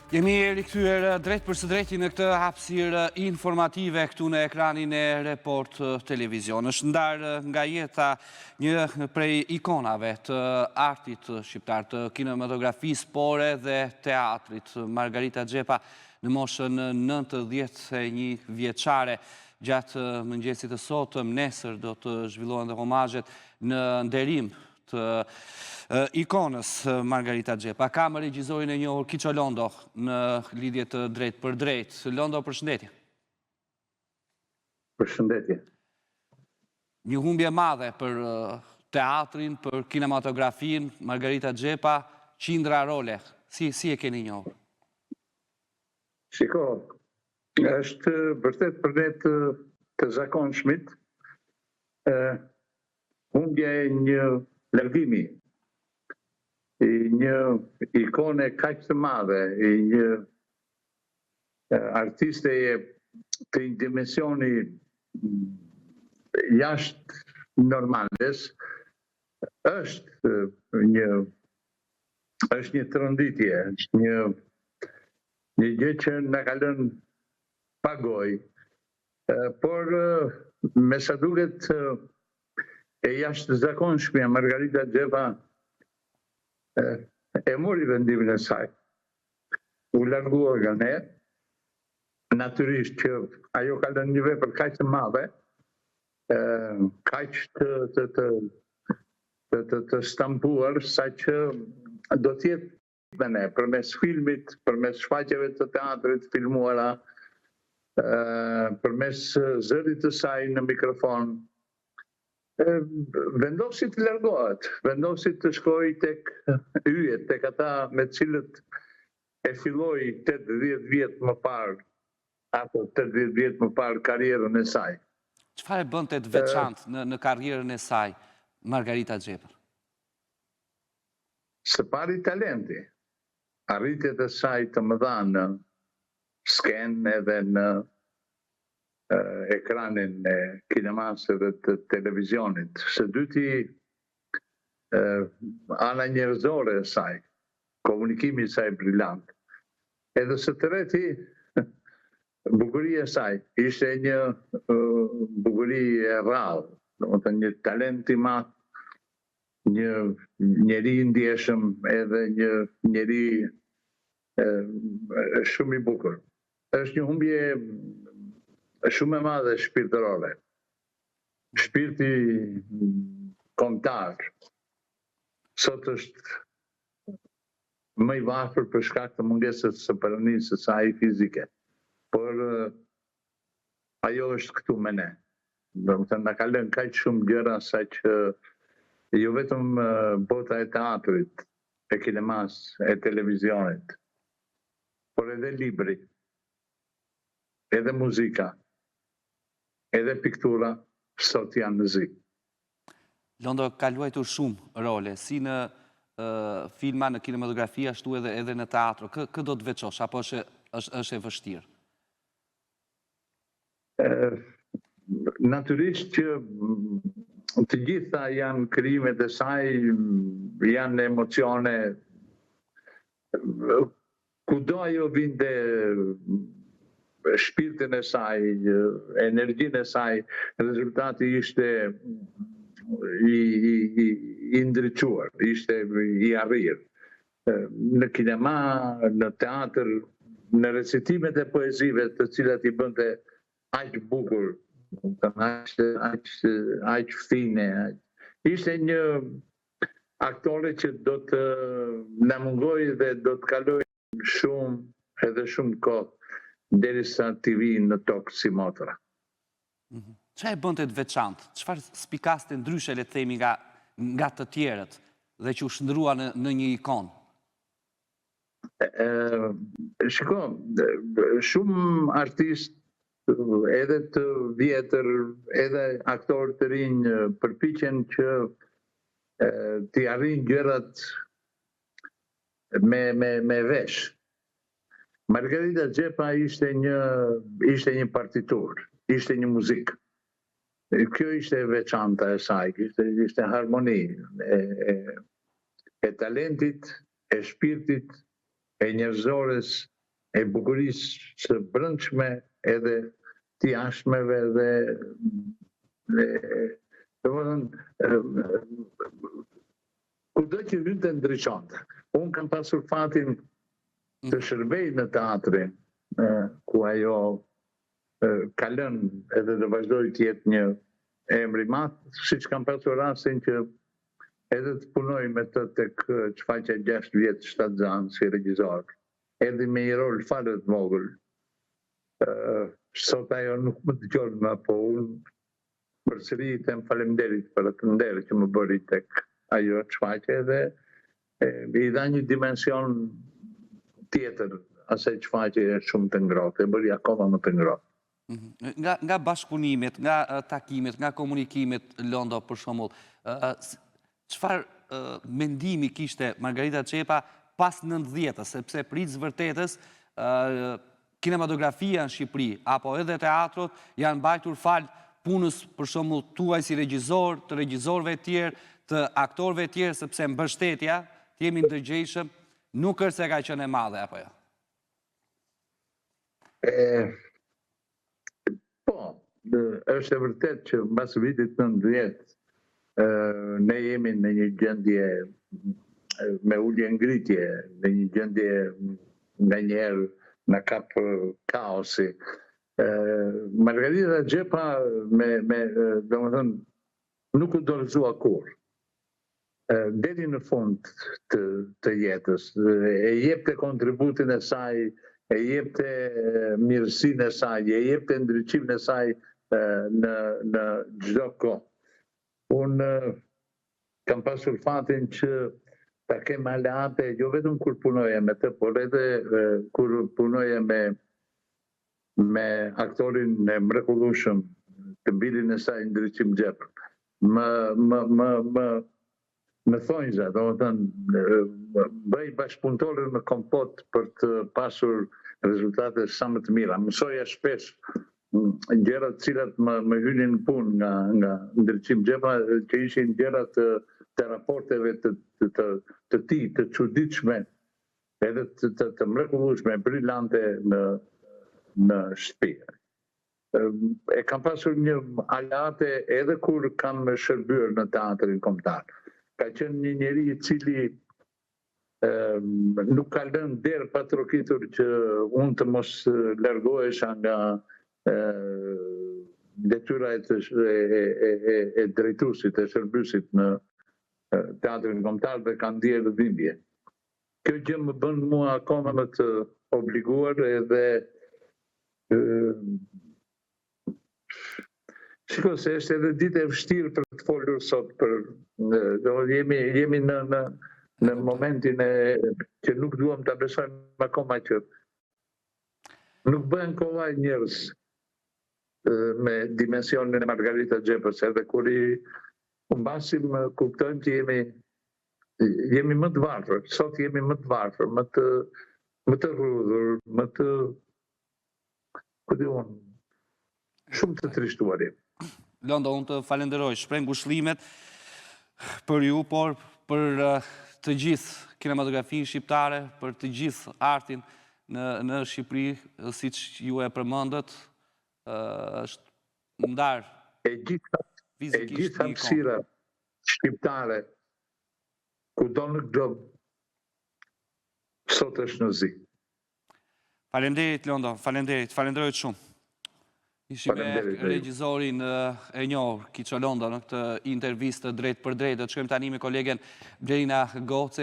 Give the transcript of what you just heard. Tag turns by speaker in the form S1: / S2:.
S1: Jemi rikthyer drejt për së drejti në këtë hapësirë informative këtu në ekranin e Report Televizion. Është ndarë nga jeta një prej ikonave të artit shqiptar, të kinematografisë, por edhe teatrit, Margarita Xhepa, në moshën 91 vjeçare. Gjatë mëngjesit të sotëm, nesër do të zhvillohen dhe homazhet në nderim të ikonës Margarita Xhepa. Kam regjizorin e njohur Kiço Londo në lidhje të drejt për drejt. Londo, përshëndetje.
S2: Përshëndetje.
S1: Një humbje madhe për teatrin, për kinematografin, Margarita Xhepa, qindra role. Si e keni njohur?
S2: Shiko, është vërtet për ne të zakonshmit humbja e një largimi, një ikone kaq të madhe, një artiste të një dimensioni jashtë normales, është një tronditje, është një gjë që na ka lënë pa gojë, por me sa duket e jashtëzakonshmja Margarita Xhepa e mori vendimin e saj. U largua nga ne, natyrisht që ajo ka lënë një vepër kaq të madhe, kaq të stampuar, sa që do të jetë me ne, përmes filmit, përmes shfaqjeve të teatrit filmuara, përmes zërit të saj në mikrofon, vendosi të largohet, vendosi të shkoj tek yjet, tek ata me cilët e filloi 80 vjet më parë, apo 80 vjet më parë karrierën e saj.
S1: Çfarë bënte të veçantë në karrierën e saj Margarita Xhepa?
S2: Së pari talenti, arritjet e saj të mëdha në skenë edhe në ekranin e kinemas dhe të televizionit. Së dyti, ana njerëzore e saj, komunikimi i saj brillant. Edhe së treti, bukuria e saj ishte një bukuri e rrallë, domethënë një talent i madh, një njeri i ndjeshëm, edhe një njeri shumë i bukur. Është një humbje shumë e madhe shpirtërore. Shpirti kombëtar sot është më i varfër për shkak të mungesës së pranisë së saj fizike. Por ajo është këtu me ne. Domethënë na ka lënë kaq shumë gjëra sa që jo vetëm bota e teatrit, e kinemas, e televizionit, por edhe libri, edhe muzika, edhe piktura, sot janë në zi.
S1: Londo, ka luajtur shumë role, si në filma, në kinematografi, ashtu edhe në teatro. Kë do të veçosh, apo është e vështirë?
S2: Natyrisht që të gjitha janë krijimet e saj, janë emocione. Kudo ajo vinte shpirtin e saj, energjinë e saj, rezultati ishte i ndriçuar, ishte i arrirë. Në kinema, në teatr, në recitimet e poezive të cilat i bënte aq bukur, aq fine. Ishte një aktore që do të na mungojë dhe do të kalojë shumë kohë derisa t'i vinë në tokë si motra.
S1: Çfarë e bënte të veçantë? Çfarë spikaste ndryshe, le të themi, nga të tjerët dhe që u shndrua në një ikonë?
S2: Shiko, shumë artistë, edhe të vjetër, edhe aktorë të rinj, përpiqen që t'i arrijnë gjërat me vesh. Margarita Xhepa ishte një partitur, ishte një muzikë. Kjo ishte e veçanta e saj, ishte harmoni e talentit, e shpirtit, e njerëzores e bukurisë së brendshme edhe të jashtmeve dhe kudo që hynte ndriçonte. Unë kam pasur fatin të shërbej në teatrin, ku ajo ka lënë edhe të vazhdoj të jetë një emër i madh, siç kam pasur rastin që edhe të punoj me të tek çfaqja 6 vjet Shtatzan si regjisor. Erdhi me një rol fare të vogël. Sot ajo nuk më dëgjon më, po unë përsëri i them faleminderit për atë nder që më bëri tek ajo çfaqje dhe i dha një dimension tjetër asaj çfaqje shumë të ngrohtë, e bëri akoma më të ngrohtë.
S1: Nga bashkëpunimet, nga takimet, nga komunikimet, Londo, për shembull, çfarë mendimi kishte Margarita Çepa pas 90-s, sepse pritës vërtetës kinematografia në Shqipëri, apo edhe teatrot, janë mbajtur fal punës, për shembull, tuaj si regjisor, të regjisorëve tjerë, të aktorëve tjerë, sepse mbështetja, të jemi ndërgjegjshëm, nuk është se ka qenë e madhe, apo jo?
S2: Po, është e vërtet që mbas vitit 90 ne jemi në një gjendje me ulje ngritje, në një gjendje nganjëherë në kap kaosi. Margarita Xhepa domethënë nuk u dorëzua kurrë. Deri në fund të jetës, e jepte kontributin e saj, e jepte mirësinë e saj, e jepte ndriçimin e saj në çdo kohë. Unë kam pasur fatin që ta kem aleate, jo vetëm kur punoja me të, por edhe kur punoja me aktorin e mrekullueshëm, të bilin e saj Ndriçim Xhepën. Më thonjza, domethënë bëj bashkëpunëtorë në kompot për të pasur rezultate sa më të mira. Mësoja shpesh gjërat cilat më hynin në punë nga Ndriçim Xhepa, që ishin gjërat të raporteve të tij, të çuditshme, edhe të mrekullueshme, brillante në shtëpi. E kam pasur një aleate edhe kur kam shërbyer në teatrin kombëtar. Ka qenë një njeri i cili nuk ka lënë derë pa trokitur që unë të mos largohesha nga detyra e drejtuesit, e shërbysit në teatrin kombëtar dhe ka ndjerë dhimbje. Kjo gjë më bën mua akoma më të obliguar edhe shiko se është edhe ditë e vështirë për të folur sot jemi në momentin që nuk duam ta besojmë akoma që nuk bëhen kollaj njerëz me dimensionin e Margarita Xhepës, edhe kur i humbasim kuptojmë që jemi më të varfër. Sot jemi më të varfër, më të rrudhur, më të shumë të trishtuarim.
S1: Londo, unë të falenderoj, shpreh ngushëllimet për ju, por për të gjithë kinematografinë shqiptare, për të gjithë artin në Shqipëri, siç ju e përmendët, është ndar
S2: gjithë hapësira shqiptare kudo në glob sot është në zi.
S1: Faleminderit Londo, falenderoj shumë. Ishim me regjisorin e njohur Kiço Londo në këtë intervistë drejt për drejt. Do të shkojmë tani me kolegen Blerina Goce.